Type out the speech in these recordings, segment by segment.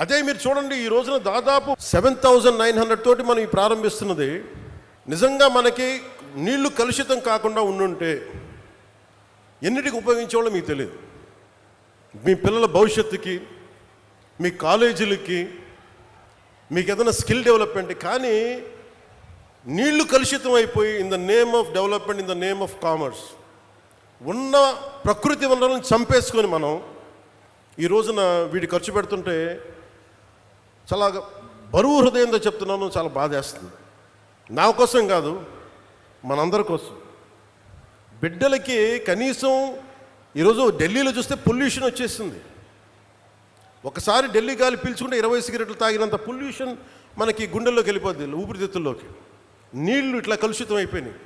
అదే మీరు చూడండి, ఈ రోజున దాదాపు 7,900 తోటి మనం ప్రారంభిస్తున్నది. నిజంగా మనకి నీళ్లు కలుషితం కాకుండా ఉండుంటే ఎన్నిటికి ఉపయోగించేవాళ్ళో మీకు తెలియదు. మీ పిల్లల భవిష్యత్తుకి, మీ కాలేజీలకి, మీకు ఏదైనా స్కిల్ డెవలప్మెంట్. కానీ నీళ్లు కలుషితం అయిపోయి in the name of development, in the name of commerce ఉన్న ప్రకృతి వనరులను చంపేసుకొని మనం ఈ రోజున వీటి ఖర్చు పెడుతుంటే చాలా బరువు హృదయంతో చెప్తున్నాను, చాలా బాధేస్తుంది. నా కోసం కాదు, మనందరి కోసం. బిడ్డలకి కనీసం ఈరోజు ఢిల్లీలో చూస్తే పొల్యూషన్ వచ్చేసింది. ఒకసారి ఢిల్లీ గాలి పీల్చుకుంటే 20 సిగరెట్లు తాగినంత పొల్యూషన్ మనకి గుండెల్లోకి వెళ్ళిపోద్ది, ఊపిరితిత్తుల్లోకి. నీళ్లు ఇట్లా కలుషితం అయిపోయినాయి.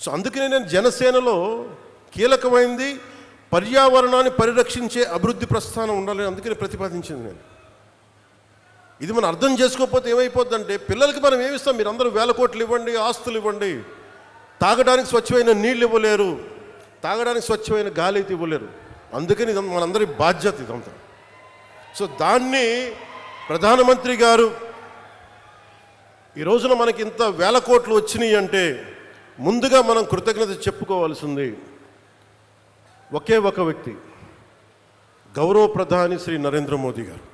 సో అందుకనే నేను జనసేనలో కీలకమైంది పర్యావరణాన్ని పరిరక్షించే అభివృద్ధి ప్రస్థానం ఉండాలని అందుకని ప్రతిపాదించింది నేను. ఇది మనం అర్థం చేసుకోకపోతే ఏమైపోద్దంటే, పిల్లలకి మనం ఏమిస్తాం? మీరు అందరూ 1000 కోట్లు ఇవ్వండి, ఆస్తులు ఇవ్వండి, తాగడానికి స్వచ్ఛమైన నీళ్ళు ఇవ్వలేరు, తాగడానికి స్వచ్ఛమైన గాలి అయితే ఇవ్వలేరు. అందుకని ఇది మనందరి బాధ్యత ఇదంతా. సో దాన్ని ప్రధానమంత్రి గారు ఈ రోజున మనకి ఇంత 1000 కోట్లు వచ్చినాయి అంటే ముందుగా మనం కృతజ్ఞత చెప్పుకోవాల్సింది ఒకే ఒక వ్యక్తి, గౌరవ ప్రధాని శ్రీ నరేంద్ర మోదీ గారు.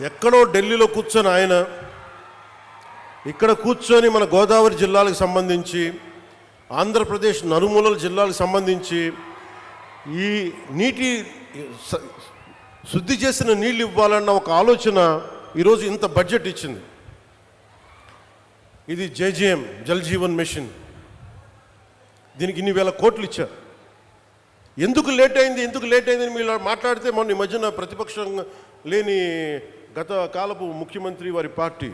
ఎక్కడో ఢిల్లీలో కూర్చొని ఆయన ఇక్కడ కూర్చొని మన గోదావరి జిల్లాలకు సంబంధించి, ఆంధ్రప్రదేశ్ నలుమూలల జిల్లాలకు సంబంధించి ఈ నీటి శుద్ధి చేసిన నీళ్ళు ఇవ్వాలన్న ఒక ఆలోచన ఈరోజు ఇంత బడ్జెట్ ఇచ్చింది. ఇది జేజేఎం, జల్ జీవన్ మిషన్. దీనికి ఇన్ని 1000 కోట్లు ఇచ్చారు. ఎందుకు లేట్ అయింది మీరు మాట్లాడితే మొన్న ఈ మధ్యన ప్రతిపక్షం లేని గత కాలపు ముఖ్యమంత్రి వారి పార్టీ